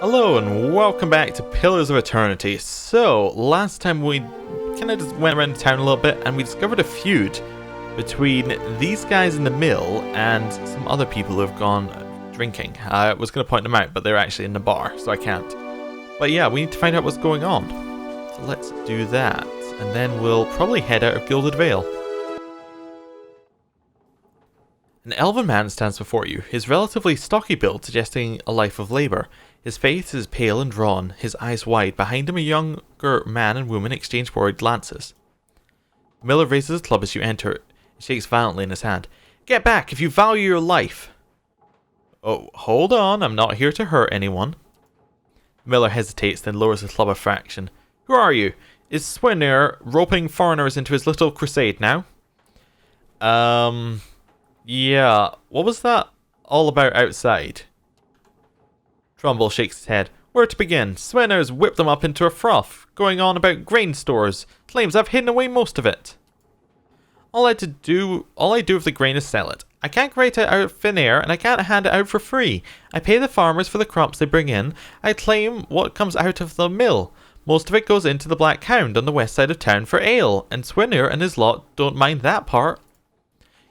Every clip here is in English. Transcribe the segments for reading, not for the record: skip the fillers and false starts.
Hello and welcome back to Pillars of Eternity. So, last time we kind of just went around town a little bit and we discovered a feud between these guys in the mill and some other people who have gone drinking. I was going to point them out, but they're actually in the bar, so I can't. But yeah, we need to find out what's going on. So let's do that, and then we'll probably head out of Gilded Vale. An elven man stands before you, his relatively stocky build suggesting a life of labour. His face is pale and drawn, his eyes wide. Behind him a younger man and woman exchange worried glances. The miller raises his club as you enter it. It shakes violently in his hand. Get back if you value your life! Oh, hold on, I'm not here to hurt anyone. The miller hesitates, then lowers his club a fraction. Who are you? Is Swinner roping foreigners into his little crusade now? Yeah, what was that all about outside? Trumbull shakes his head. Where to begin? Swinner's whipped them up into a froth, going on about grain stores. Claims I've hidden away most of it. All I do with the grain is sell it. I can't grate it out of thin air, and I can't hand it out for free. I pay the farmers for the crops they bring in. I claim what comes out of the mill. Most of it goes into the Black Hound on the west side of town for ale, and Swinner and his lot don't mind that part.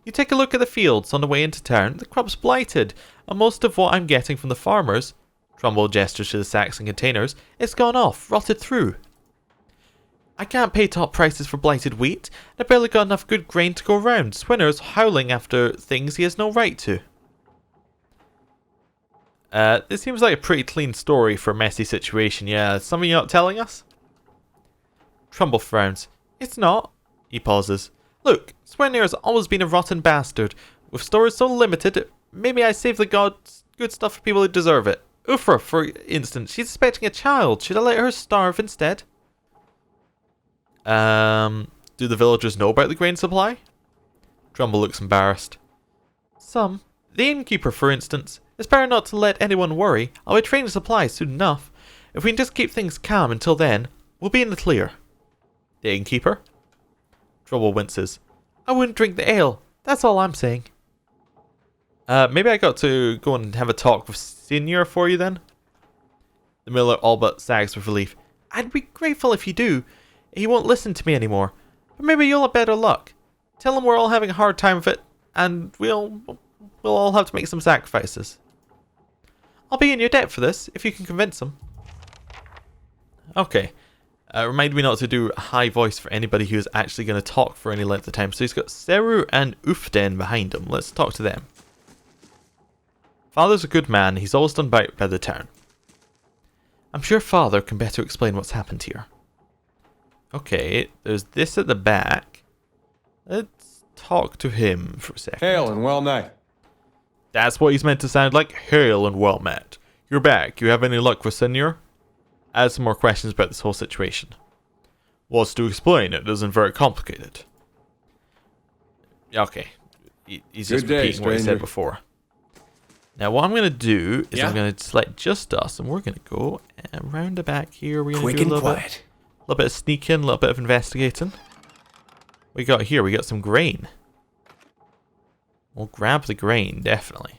You take a look at the fields on the way into town. The crop's blighted, and most of what I'm getting from the farmers, Trumbull gestures to the sacks and containers, it's gone off, rotted through. I can't pay top prices for blighted wheat. I barely got enough good grain to go around. Swinner's howling after things he has no right to. This seems like a pretty clean story for a messy situation, yeah. Something you're not telling us? Trumbull frowns. It's not. He pauses. Look, Swinner has always been a rotten bastard. With stores so limited, maybe I save the gods good stuff for people who deserve it. Eora, for instance, she's expecting a child. Should I let her starve instead? Do the villagers know about the grain supply? Trumbull looks embarrassed. Some. The innkeeper, for instance. It's better not to let anyone worry. I'll be trading supplies soon enough. If we can just keep things calm until then, we'll be in the clear. The innkeeper? Trumbull winces. I wouldn't drink the ale. That's all I'm saying. Maybe I got to go and have a talk with Senior for you then? The miller all but sags with relief. I'd be grateful if you do. He won't listen to me anymore. But maybe you'll have better luck. Tell him we're all having a hard time with it, and we'll all have to make some sacrifices. I'll be in your debt for this, if you can convince him. Okay. Remind me not to do a high voice for anybody who's actually going to talk for any length of time. So he's got Seru and Ufden behind him. Let's talk to them. Father's a good man. He's always done right by the town. I'm sure Father can better explain what's happened here. Okay, there's this at the back. Let's talk to him for a second. Hail and well met. That's what he's meant to sound like. Hail and well met. You're back. You have any luck with Senior? I have some more questions about this whole situation. What's to explain? It isn't very complicated. Okay. He's just repeating what he said before. Now what I'm going to do is I'm going to select just us, and we're going to go around the back here. We're going to do a little bit of sneaking, a little bit of investigating. What we got here? We got some grain. We'll grab the grain, definitely.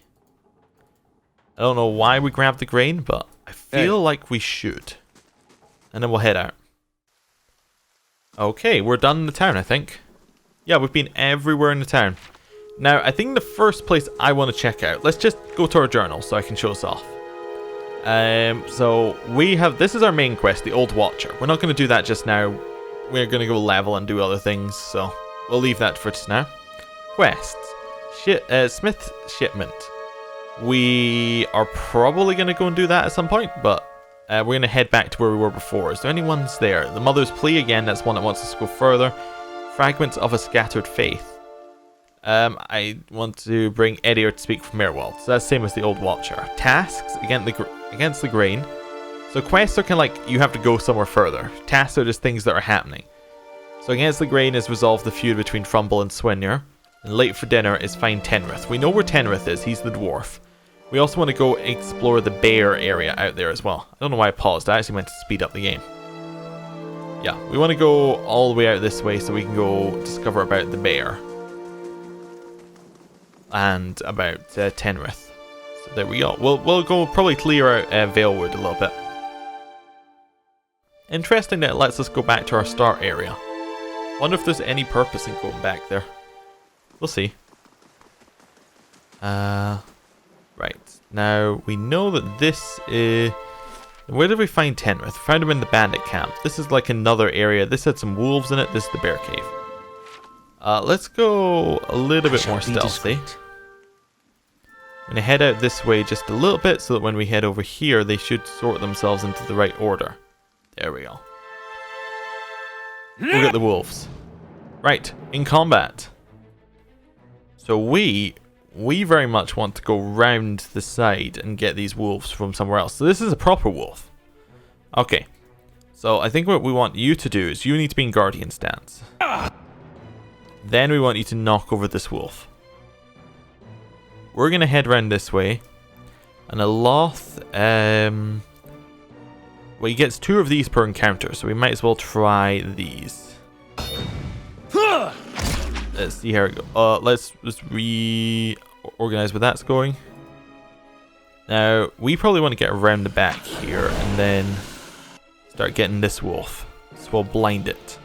I don't know why we grabbed the grain, but I feel like we should. And then we'll head out. Okay, we're done in the town, I think. Yeah, we've been everywhere in the town. Now, I think the first place I want to check out, let's just go to our journal so I can show us off. So we have, this is our main quest, the Old Watcher. We're not going to do that just now. We're going to go level and do other things, so we'll leave that for just now. Quests. Smith Shipment. We are probably going to go and do that at some point, but we're going to head back to where we were before. Is there anyone's there? The Mother's Plea, again, that's one that wants us to go further. Fragments of a Scattered Faith. I want to bring Eora to speak for Mirwald. So that's the same as the Old Watcher. Tasks against the grain. So quests are kind of like you have to go somewhere further. Tasks are just things that are happening. So against the grain is resolve the feud between Trumbull and Swinner. And late for dinner is find Tenrith. We know where Tenrith is. He's the dwarf. We also want to go explore the bear area out there as well. I don't know why I paused. I actually meant to speed up the game. Yeah, we want to go all the way out this way so we can go discover about the bear. And about Tenrith. So There we go. We'll go probably clear out Dyrwood a little bit. Interesting that it lets us go back to our start area. Wonder if there's any purpose in going back there. We'll see. Right. Now, we know that this is... Where did we find Tenrith? We found him in the bandit camp. This is like another area. This had some wolves in it. This is the bear cave. Let's go a little bit more stealthy. I'm going to head out this way just a little bit so that when we head over here, they should sort themselves into the right order. There we go. We'll get the wolves. Right, in combat. So we very much want to go round the side and get these wolves from somewhere else. So this is a proper wolf. Okay. So I think what we want you to do is you need to be in guardian stance. Then we want you to knock over this wolf. We're going to head round this way. And a Loth, well, he gets 2 of these per encounter, so we might as well try these. Let's see how it goes. Let's reorganize where that's going. Now, we probably want to get around the back here and then start getting this wolf. So we'll blind it.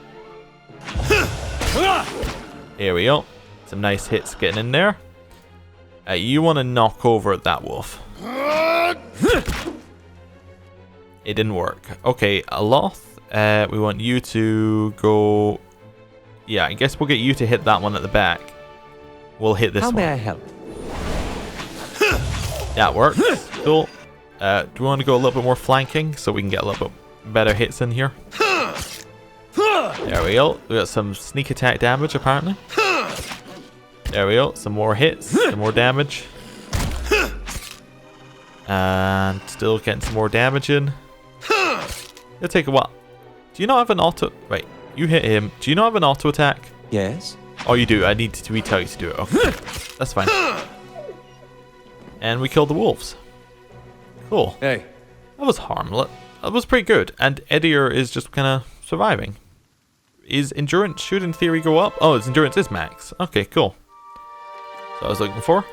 There we go. Some nice hits getting in there. You want to knock over that wolf. It didn't work. Okay, Aloth, we want you to go... Yeah, I guess we'll get you to hit that one at the back. We'll hit this one. How may I help? That works. Cool. Do we want to go a little bit more flanking so we can get a little bit better hits in here? There we go. We got some sneak attack damage apparently. There we go. Some more hits, some more damage. And still getting some more damage in. It'll take a while. Do you not have an auto... Right, you hit him. Do you not have an auto attack? Yes. Oh, you do. I need to retell you to do it. Okay. That's fine. And we killed the wolves. Cool. Hey. That was harmless. That was pretty good. And Edier is just kind of surviving. His endurance should in theory go up. Oh, his endurance is max. Okay, cool. So I was looking for.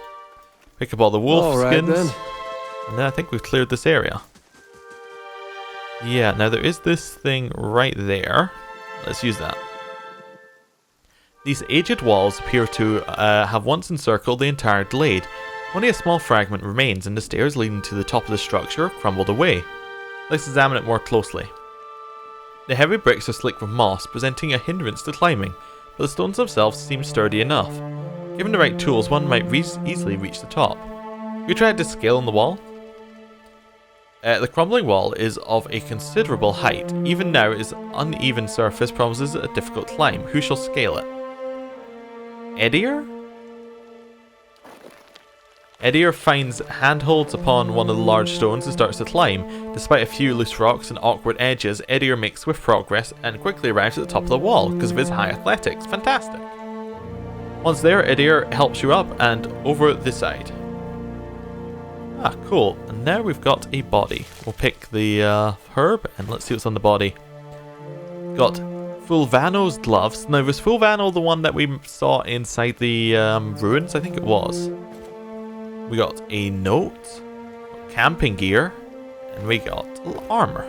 Pick up all the wolf skins. Then. And then I think we've cleared this area. Yeah, now there is this thing right there. Let's use that. These aged walls appear to have once encircled the entire glade. Only a small fragment remains, and the stairs leading to the top of the structure crumbled away. Let's examine it more closely. The heavy bricks are slick with moss, presenting a hindrance to climbing, but the stones themselves seem sturdy enough. Given the right tools, one might easily reach the top. We tried to scale on the wall. The crumbling wall is of a considerable height. Even now, its uneven surface promises a difficult climb. Who shall scale it? Edier? Edier finds handholds upon one of the large stones and starts to climb. Despite a few loose rocks and awkward edges, Edier makes swift progress and quickly arrives at the top of the wall because of his high athletics. Fantastic. Once there, Edier helps you up and over the side. Ah, cool. And now we've got a body. We'll pick the herb and let's see what's on the body. Got Fulvano's gloves. Now, was Fulvano the one that we saw inside the ruins? I think it was. We got a note, camping gear, and we got armor.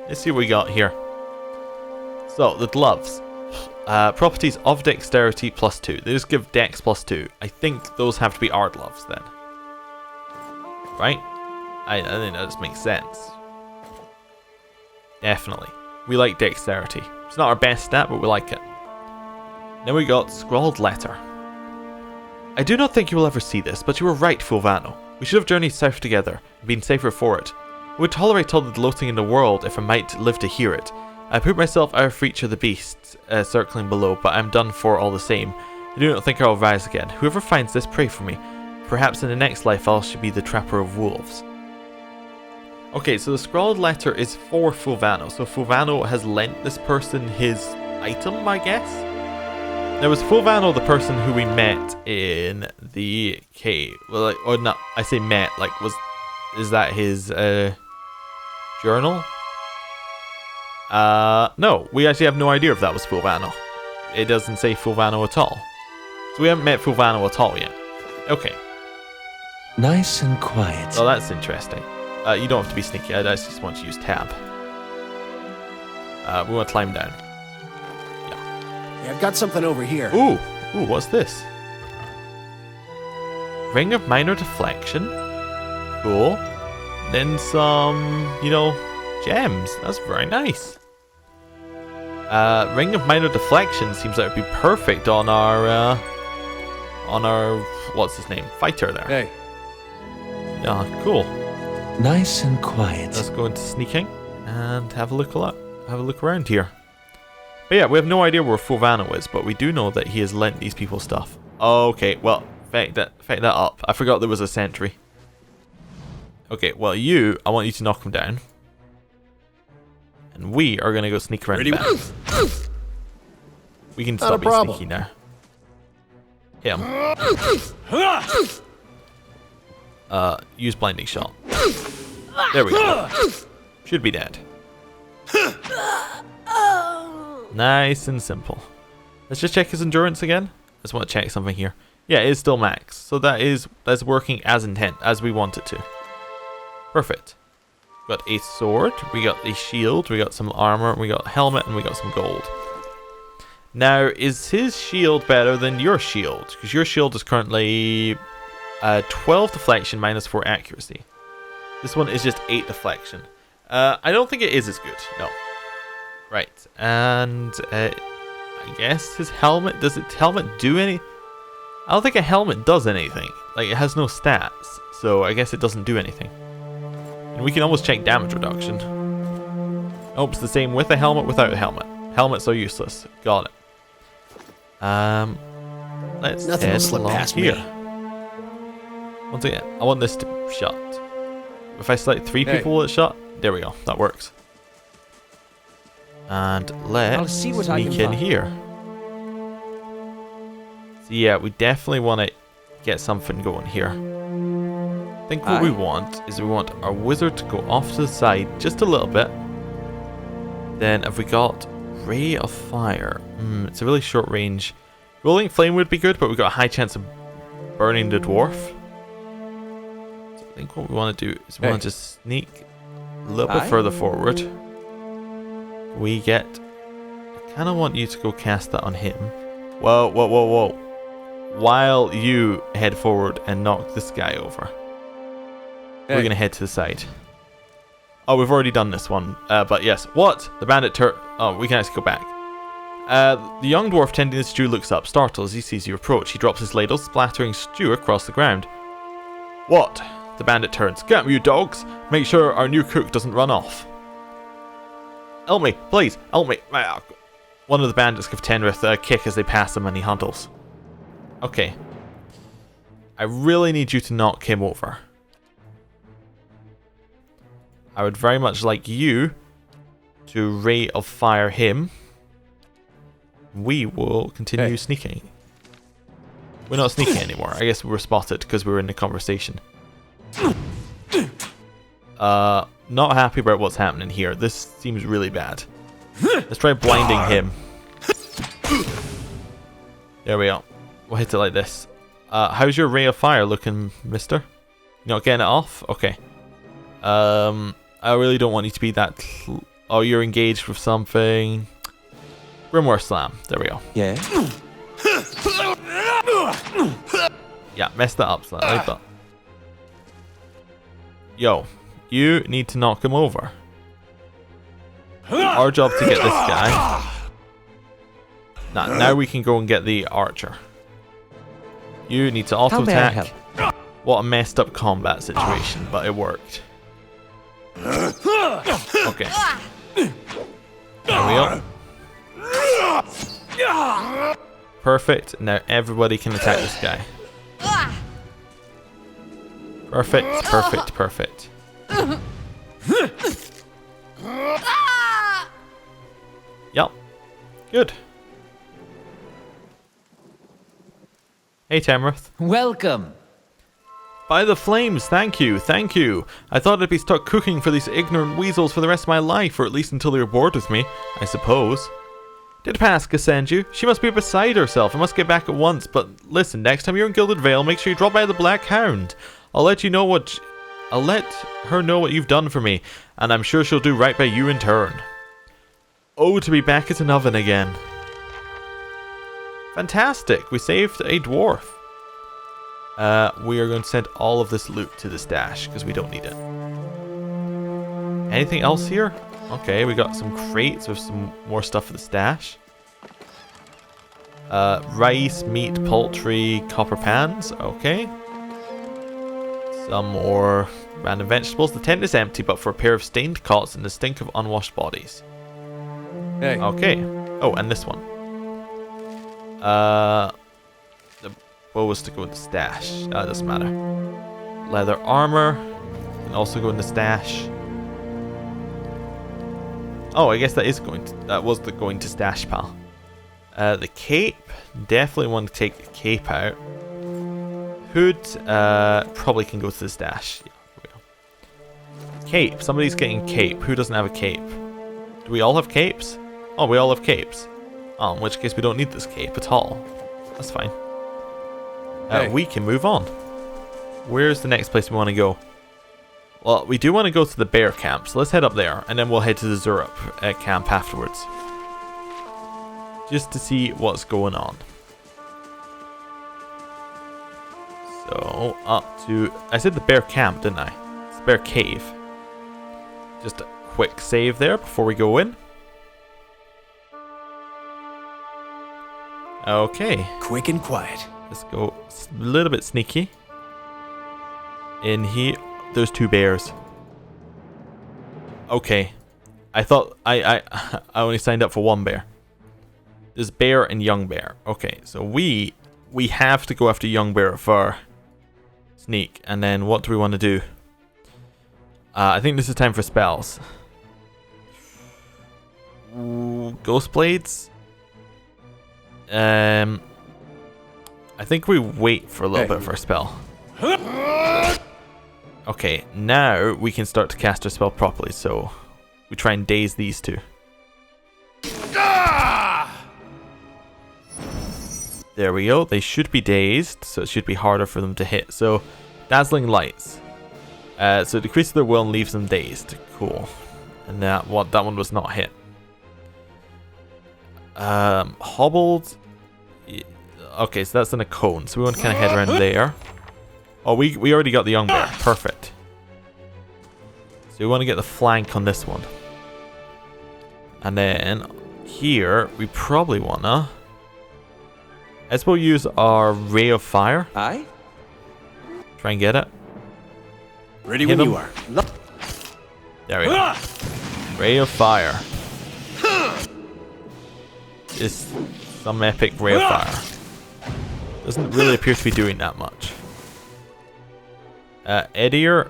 Let's see what we got here. So, the gloves. Properties of dexterity +2. They just give dex +2. I think those have to be our gloves then. Right? I think that just makes sense. Definitely. We like dexterity. It's not our best stat, but we like it. Then we got scrawled letter. I do not think you will ever see this, but you were right, Fulvano. We should have journeyed south together, and been safer for it. I would tolerate all the gloating in the world if I might live to hear it. I put myself out of reach of the beasts circling below, but I'm done for all the same. I do not think I will rise again. Whoever finds this, pray for me. Perhaps in the next life I shall be the trapper of wolves. Okay, so the scrawled letter is for Fulvano. So Fulvano has lent this person his item, I guess? Now, was Fulvano the person who we met in the cave? Well, like, or not, I say met, like, is that his journal? No, we actually have no idea if that was Fulvano. It doesn't say Fulvano at all. So we haven't met Fulvano at all yet. Okay. Nice and quiet. Oh, that's interesting. You don't have to be sneaky. I just want to use tab. We want to climb down. Yeah, I've got something over here. Ooh, what's this? Ring of minor deflection. Cool. Then some, gems. That's very nice. Ring of minor deflection seems like it'd be perfect on our what's his name? Fighter there. Hey. Yeah, cool. Nice and quiet. Let's go into sneaking and have a look around here. But yeah, we have no idea where Fovano is, but we do know that he has lent these people stuff. Okay, well, fake that up. I forgot there was a sentry. Okay, well I want you to knock him down. And we are gonna go sneak around the back. We can stop being sneaky now. Hit him. Use blinding shot. There we go. Should be dead. Nice and simple. Let's just check his endurance again. I just want to check something here. Yeah, it is still max. So that's working as intent, as we want it to. Perfect. We got a sword, we got a shield, we got some armor, we got a helmet, and we got some gold. Now, is his shield better than your shield? Because your shield is currently 12 deflection minus 4 accuracy. This one is just 8 deflection. I don't think it is as good. No. Right. And I guess his helmet, does its helmet do any? I don't think a helmet does anything. Like, it has no stats. So I guess it doesn't do anything. And we can almost check damage reduction. Oh, it's the same with a helmet, without a helmet. Helmets are useless. Got it. Let's Nothing will slip past here. me. Once again, I want this to shut. If I select 3 people, will it shut? There we go. That works. And let's sneak in here. So yeah, we definitely want to get something going here. I think what we want is we want our wizard to go off to the side just a little bit. Then have we got Ray of Fire? It's a really short range. Rolling Flame would be good, but we've got a high chance of burning the dwarf. So I think what we want to do is we want to just sneak a little bit further forward. We get... I kind of want you to go cast that on him. Whoa. While you head forward and knock this guy over. We're going to head to the side. Oh, we've already done this one. But yes. What? The bandit Oh, we can actually go back. The young dwarf tending the stew looks up, startled as he sees you approach. He drops his ladle, splattering stew across the ground. What? The bandit turns. Get me, you dogs! Make sure our new cook doesn't run off. Help me, please, help me. One of the bandits give Tenrith a kick as they pass him and he huddles. Okay. I really need you to knock him over. I would very much like you to Ray of Fire him. We will continue sneaking. We're not sneaking anymore. I guess we were spotted because we were in the conversation. Not happy about what's happening here. This seems really bad. Let's try blinding him. There we go. We'll hit it like this. How's your Ray of Fire looking, mister? You not getting it off? Okay. I really don't want you to be that... Oh, you're engaged with something. Grimoire Slam. There we go. Yeah. Yeah, messed that up slightly, but... Yo, you need to knock him over. Our job to get this guy. Now we can go and get the archer. You need to auto-attack. What a messed up combat situation, but it worked. Okay. There we go. Perfect. Now everybody can attack this guy. Perfect, perfect, perfect. Yup. Good. Hey, Tamrith. Welcome. By the flames, thank you, thank you. I thought I'd be stuck cooking for these ignorant weasels for the rest of my life, or at least until they were bored with me, I suppose. Did Pasca send you? She must be beside herself. I must get back at once, but listen, next time you're in Gilded Vale, make sure you drop by the Black Hound. I'll let her know what you've done for me, and I'm sure she'll do right by you in turn. Oh, to be back as an oven again. Fantastic, we saved a dwarf. We are going to send all of this loot to the stash, because we don't need it. Anything else here? Okay, we got some crates with some more stuff for the stash. Rice, meat, poultry, copper pans. Okay. Some more random vegetables. The tent is empty, but for a pair of stained cots and the stink of unwashed bodies. Hey. Okay. Oh, and this one. The bow was to go in the stash. That doesn't matter. Leather armor can also go in the stash. Oh, I guess that was going to stash, pal. The cape, definitely want to take the cape out. Hood, probably can go to the stash. Yeah, here we go. Cape, somebody's getting cape. Who doesn't have a cape? Do we all have capes? Oh, we all have capes. Oh, in which case we don't need this cape at all. That's fine. Hey. We can move on. Where's the next place we want to go? Well, we do want to go to the bear camp, so let's head up there, and then we'll head to the Zurup camp afterwards. Just to see what's going on. So, up to... I said the bear camp, didn't I? It's the bear cave. Just a quick save there before we go in. Okay. Quick and quiet. Let's go a little bit sneaky. In here, there's two bears. Okay. I thought I only signed up for one bear. There's bear and young bear. Okay, so we have to go after young bear for sneak. And then what do we want to do? I think this is time for spells. Ooh, ghost blades. I think we wait for a little bit for a spell. Okay, now we can start to cast our spell properly. So we try and daze these two. There we go. They should be dazed, so it should be harder for them to hit. So, dazzling lights. So it decreases their will and leaves them dazed. Cool. And that one was not hit. Hobbled. Okay, so that's in a cone. So we want to kind of head around there. Oh, we already got the young bear. Perfect. So we want to get the flank on this one. And then here we probably wanna. I suppose we'll use our ray of fire. Aye. Try and get it. Ready Hit when him. you are. There we go. Ray of fire. Just some epic ray of fire. Doesn't really appear to be doing that much. Edier,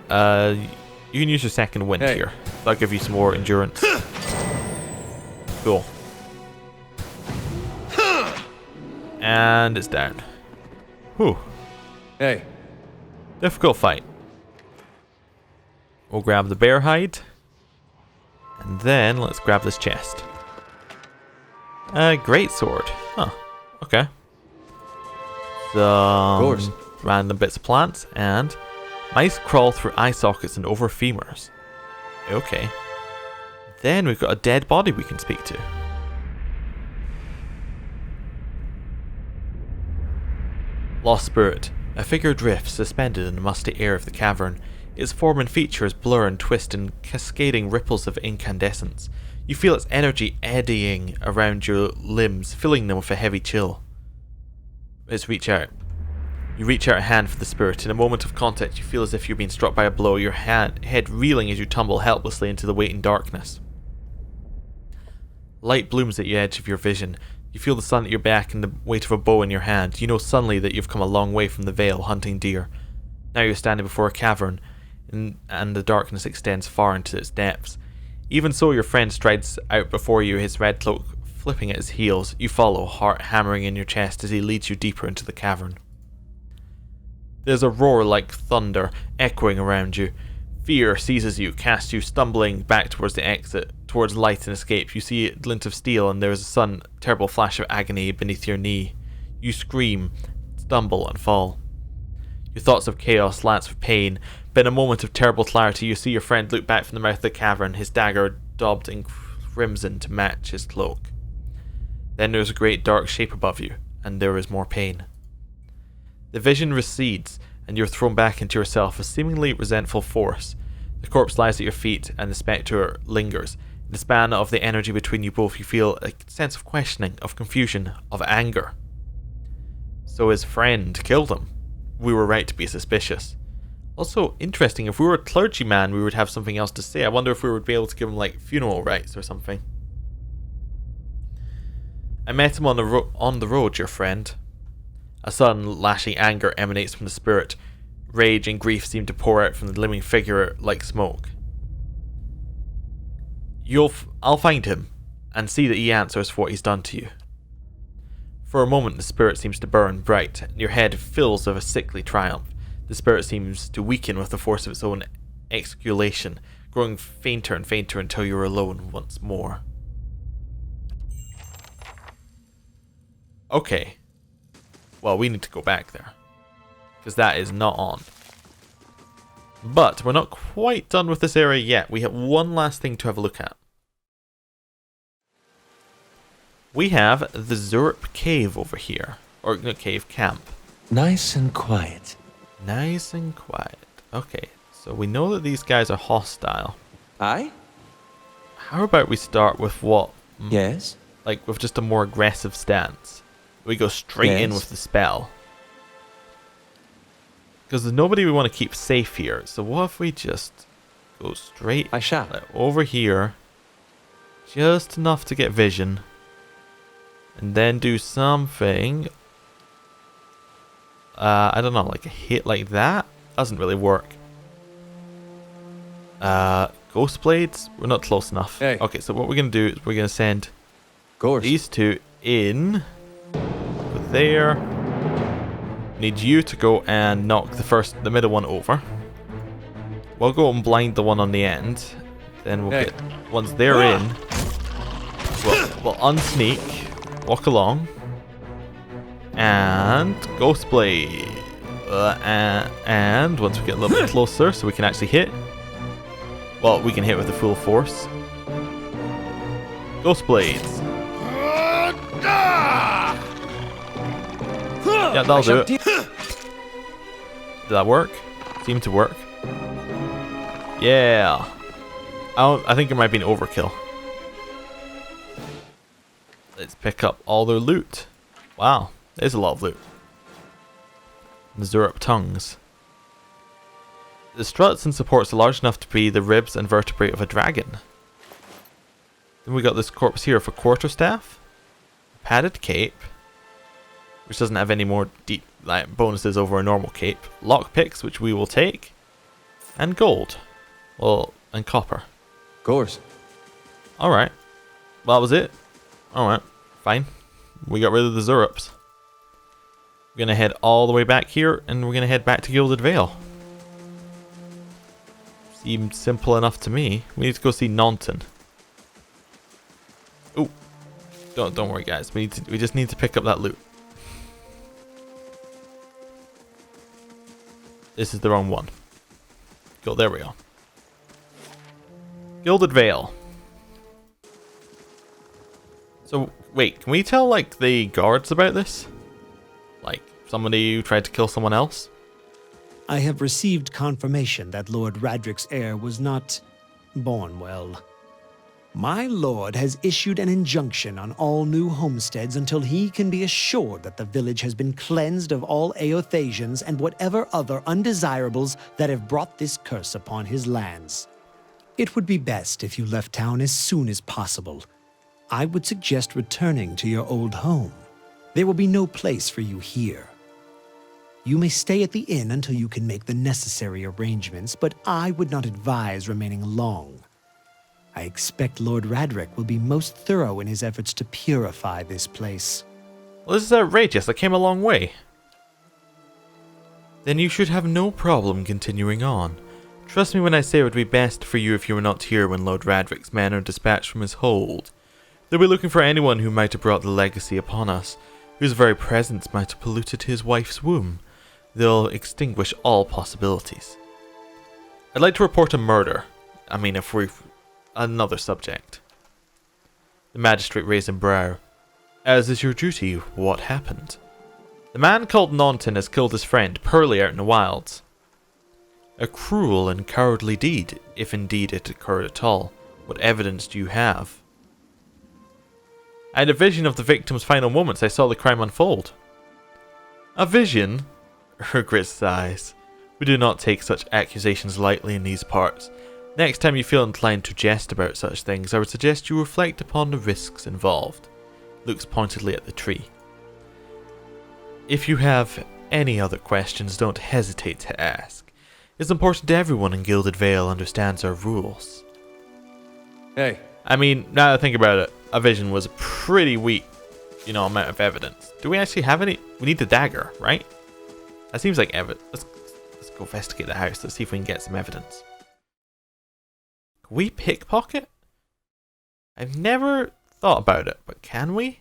you can use your second wind here. That'll give you some more endurance. Cool. And it's down. Whew. Hey. Difficult fight. We'll grab the bear hide. And then let's grab this chest. Great sword. Huh. Okay. Some random bits of plants. And mice crawl through eye sockets and over femurs. Okay. Then we've got a dead body we can speak to. Lost spirit. A figure drifts, suspended in the musty air of the cavern. Its form and features blur and twist in cascading ripples of incandescence. You feel its energy eddying around your limbs, filling them with a heavy chill. Let's reach out. You reach out a hand for the spirit. In a moment of contact, you feel as if you're being struck by a blow, your head reeling as you tumble helplessly into the waiting darkness. Light blooms at the edge of your vision. You feel the sun at your back and the weight of a bow in your hand. You know suddenly that you've come a long way from the vale hunting deer. Now you're standing before a cavern, and the darkness extends far into its depths. Even so, your friend strides out before you, his red cloak flipping at his heels. You follow, heart hammering in your chest as he leads you deeper into the cavern. There's a roar like thunder echoing around you. Fear seizes you, casts you stumbling back towards the exit, towards light and escape. You see a glint of steel and there is a sudden, terrible flash of agony beneath your knee. You scream, stumble and fall. Your thoughts of chaos lance with pain, but in a moment of terrible clarity you see your friend look back from the mouth of the cavern, his dagger daubed in crimson to match his cloak. Then there is a great dark shape above you, and there is more pain. The vision recedes, and you are thrown back into yourself, a seemingly resentful force. The corpse lies at your feet, and the spectre lingers. In the span of the energy between you both, you feel a sense of questioning, of confusion, of anger. So his friend killed him. We were right to be suspicious. Also, interesting, if we were a clergyman, we would have something else to say. I wonder if we would be able to give him, like, funeral rites or something. I met him on the road, your friend. A sudden, lashing anger emanates from the spirit. Rage and grief seem to pour out from the living figure like smoke. I'll find him, and see that he answers for what he's done to you. For a moment the spirit seems to burn bright, and your head fills with a sickly triumph. The spirit seems to weaken with the force of its own exculation, growing fainter and fainter until you're alone once more. Okay. Well, we need to go back there, because that is not on. But we're not quite done with this area yet. We have one last thing to have a look at. We have the Zurp Cave over here. Or no, cave camp. Nice and quiet. Nice and quiet. Okay, so we know that these guys are hostile. Aye? How about we start with what? Yes? Like with just a more aggressive stance. We go straight in with the spell. Because there's nobody we want to keep safe here. So what if we just go straight over here. Just enough to get vision. And then do something. I don't know, like a hit like that? Doesn't really work. Ghost Blades? We're not close enough. Hey. Okay, so what we're going to do is we're going to send Course. these two in. Over there. Need you to go and knock the middle one over. We'll go and blind the one on the end. Then we'll get, once they're in, we'll unsneak. Walk along. And Ghost Blade. And once we get a little bit closer so we can actually hit. Well, we can hit with the full force. Ghost Blades. Yeah, that'll do it. Did that work? Seemed to work. Yeah. I think it might be an overkill. Let's pick up all their loot. Wow, there's a lot of loot. The Zurp tongues. The struts and supports are large enough to be the ribs and vertebrae of a dragon. Then we got this corpse here for quarterstaff. Padded cape, which doesn't have any more deep bonuses over a normal cape. Lockpicks, which we will take. And gold. Well, and copper. Of course. Alright. Well, that was it. Alright, fine. We got rid of the Zurps. We're going to head all the way back here, and we're going to head back to Gilded Vale. Seemed simple enough to me. We need to go see Nonton. Oh, don't worry, guys. We just need to pick up that loot. This is the wrong one. Go, there we go. Gilded Vale. So, wait, can we tell, like, the guards about this? Like, somebody who tried to kill someone else? I have received confirmation that Lord Radric's heir was not born well. My lord has issued an injunction on all new homesteads until he can be assured that the village has been cleansed of all Eothasians and whatever other undesirables that have brought this curse upon his lands. It would be best if you left town as soon as possible. I would suggest returning to your old home. There will be no place for you here. You may stay at the inn until you can make the necessary arrangements, but I would not advise remaining long. I expect Lord Radric will be most thorough in his efforts to purify this place. Well, this is outrageous. I came a long way. Then you should have no problem continuing on. Trust me when I say it would be best for you if you were not here when Lord Radric's men are dispatched from his hold. They'll be looking for anyone who might have brought the legacy upon us, whose very presence might have polluted his wife's womb. they'll extinguish all possibilities. I'd like to report a murder. I mean, if we've another subject. The magistrate raised a brow. As is your duty, what happened? The man called Nonton has killed his friend, Pearly, out in the wilds. A cruel and cowardly deed, if indeed it occurred at all. What evidence do you have? I had a vision of the victim's final moments. I saw the crime unfold. A vision? Grit sighs. We do not take such accusations lightly in these parts. Next time you feel inclined to jest about such things, I would suggest you reflect upon the risks involved. Looks pointedly at the tree. If you have any other questions, don't hesitate to ask. It's important to everyone in Gilded Vale understands our rules. Hey. I mean, now that I think about it, a vision was a pretty weak, amount of evidence. Do we actually have any? We need the dagger, right? That seems like evidence. Let's go investigate the house. Let's see if we can get some evidence. Can we pickpocket? I've never thought about it, but can we?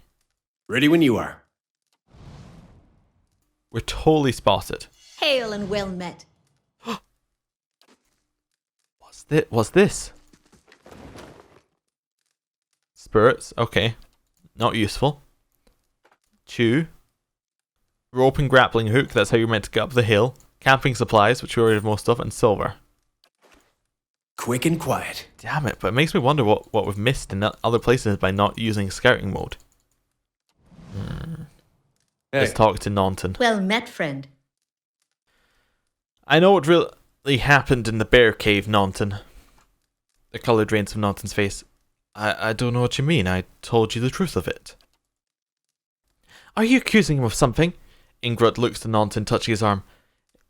Ready when you are. We're totally spotted. Hail and well met. What's this? Spirits, okay. Not useful. Chew. Rope and grappling hook, that's how you're meant to get up the hill. Camping supplies, which we already have most of, and silver. Quick and quiet. Damn it, but it makes me wonder what we've missed in other places by not using scouting mode. Hey. Let's talk to Nonton. Well met, friend. I know what really happened in the bear cave, Nonton. The colour drains from Nonton's face. I don't know what you mean. I told you the truth of it. Are you accusing him of something? Ingrud looks to Nonton, touching his arm.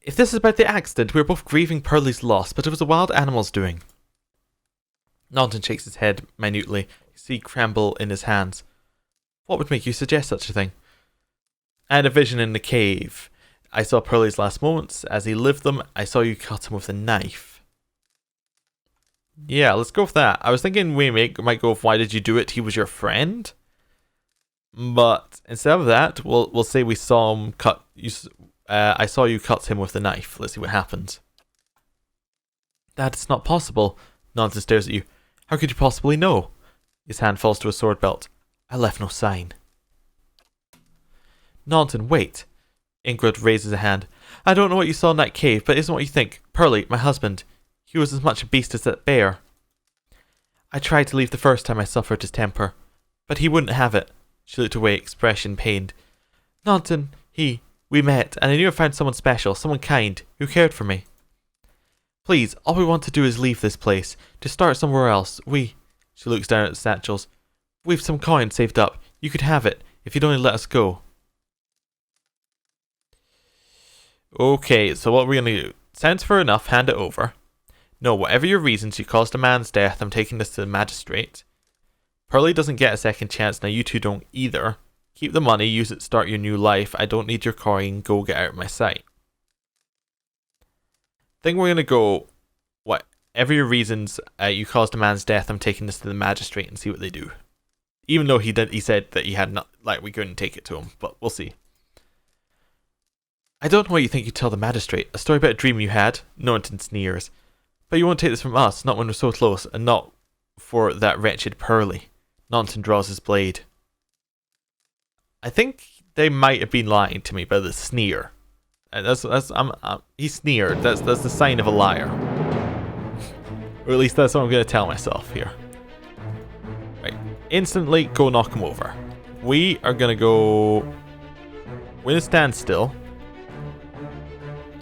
If this is about the accident, we're both grieving Pearly's loss, but it was a wild animal's doing. Nonton shakes his head minutely. You see Cramble in his hands. What would make you suggest such a thing? I had a vision in the cave. I saw Pearly's last moments. As he lived them, I saw you cut him with a knife. Yeah, let's go with that. I was thinking we might go with why did you do it? He was your friend? But instead of that, we'll say we saw him cut. I saw you cut him with the knife. Let's see what happens. That's not possible. Nonton stares at you. How could you possibly know? His hand falls to his sword belt. I left no sign. Nonton, wait. Ingrid raises a hand. I don't know what you saw in that cave, but it isn't what you think. Pearly, my husband. He was as much a beast as that bear. I tried to leave the first time I suffered his temper, but he wouldn't have it. She looked away, expression pained. Nonton, we met, and I knew I found someone special, someone kind, who cared for me. Please, all we want to do is leave this place, to start somewhere else. She looks down at the satchels. We've some coin saved up. You could have it, if you'd only let us go. Okay, so what are we going to do? Sounds fair enough, hand it over. No, whatever your reasons, you caused a man's death. I'm taking this to the magistrate. Pearly doesn't get a second chance, now you two don't either. Keep the money, use it to start your new life. I don't need your coin, go get out of my sight. I think we're going to go, whatever your reasons, you caused a man's death. I'm taking this to the magistrate and see what they do. Even though he said that he had not, we couldn't take it to him, but we'll see. I don't know what you think you'd tell the magistrate. A story about a dream you had? Nonton sneers. But you won't take this from us, not when we're so close, and not for that wretched Pearly. Nonton draws his blade. I think they might have been lying to me by the sneer. He sneered. That's the sign of a liar. Or at least that's what I'm going to tell myself here. Right. Instantly go knock him over. We are going to go... We're going to stand still.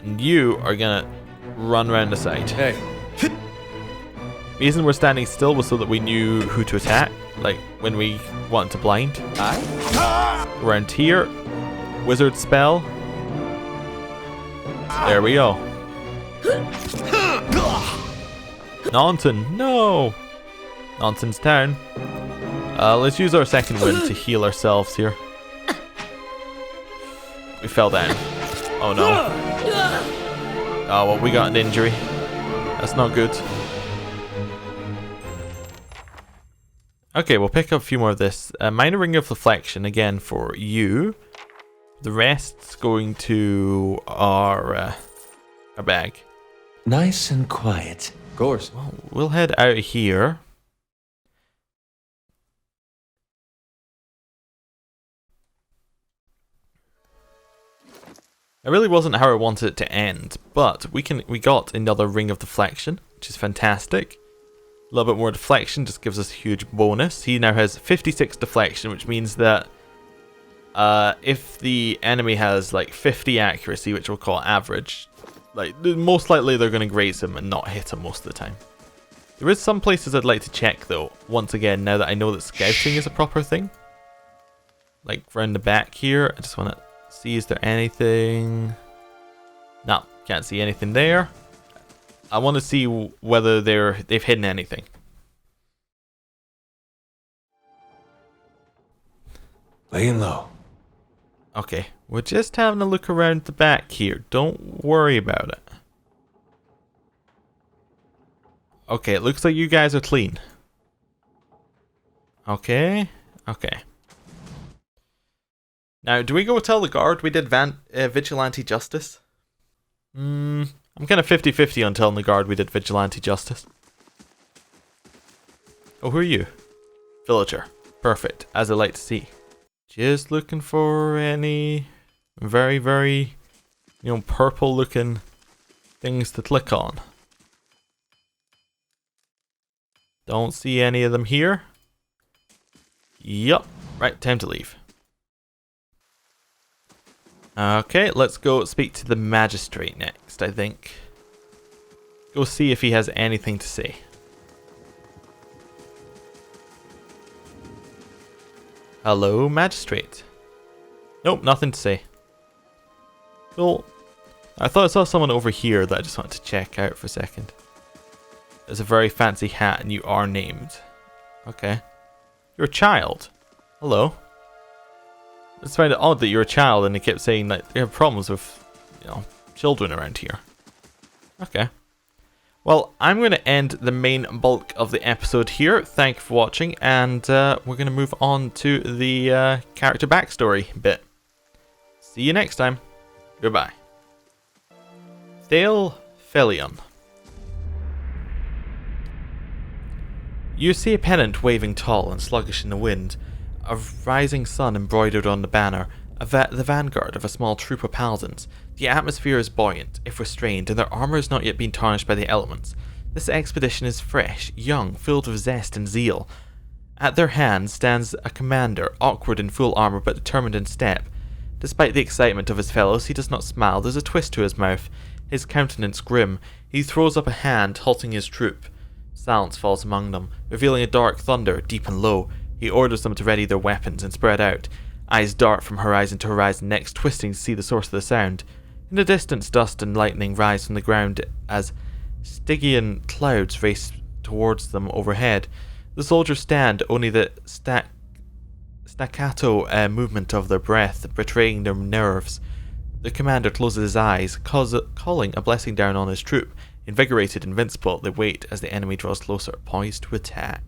And you are going to run around the side. Hey. The reason we're standing still was so that we knew who to attack, like when we wanted to blind. Around here, wizard spell. There we go. Nonton, no! Nonton's turn. Let's use our second wind to heal ourselves here. We fell down. Oh no. Oh well, we got an injury. That's not good. Okay, we'll pick up a few more of this. Minor Ring of Reflection again for you. The rest's going to our bag. Nice and quiet. Of course. Well, we'll head out of here. It really wasn't how I wanted it to end, but we got another ring of deflection, which is fantastic. A little bit more deflection just gives us a huge bonus. He now has 56 deflection, which means that if the enemy has like 50 accuracy, which we'll call average, like most likely they're going to graze him and not hit him most of the time. There is some places I'd like to check though, once again, now that I know that scouting is a proper thing. Like round the back here, I just want to see, is there anything? No, can't see anything there. I want to see whether they've hidden anything. Laying low. Okay, we're just having a look around the back here. Don't worry about it. Okay, it looks like you guys are clean. Okay, okay. Now, do we go tell the guard we did vigilante justice? I'm kind of 50-50 on telling the guard we did vigilante justice. Oh, who are you? Villager. Perfect, as I like to see. Just looking for any very, very, purple looking things to click on. Don't see any of them here. Yup. Right, time to leave. Okay, let's go speak to the magistrate next, I think. Go see if he has anything to say. Hello, magistrate. Nope, nothing to say. Cool. I thought I saw someone over here that I just wanted to check out for a second. There's a very fancy hat and you are named. Okay. You're a child. Hello. It's kind of odd that you're a child and they kept saying that they have problems with, children around here. Okay. Well, I'm going to end the main bulk of the episode here. Thank you for watching, and we're going to move on to the character backstory bit. See you next time. Goodbye. Thale Felion. You see a pennant waving tall and sluggish in the wind, a rising sun embroidered on the banner, the vanguard of a small troop of paladins. The atmosphere is buoyant, if restrained, and their armour has not yet been tarnished by the elements. This expedition is fresh, young, filled with zest and zeal. At their hand stands a commander, awkward in full armour but determined in step. Despite the excitement of his fellows, he does not smile. There's a twist to his mouth, his countenance grim. He throws up a hand, halting his troop. Silence falls among them, revealing a dark thunder, deep and low. He orders them to ready their weapons and spread out. Eyes dart from horizon to horizon, necks twisting to see the source of the sound. In the distance, dust and lightning rise from the ground as Stygian clouds race towards them overhead. The soldiers stand, only the staccato movement of their breath betraying their nerves. The commander closes his eyes, calling a blessing down on his troop. Invigorated, invincible, they wait as the enemy draws closer, poised to attack.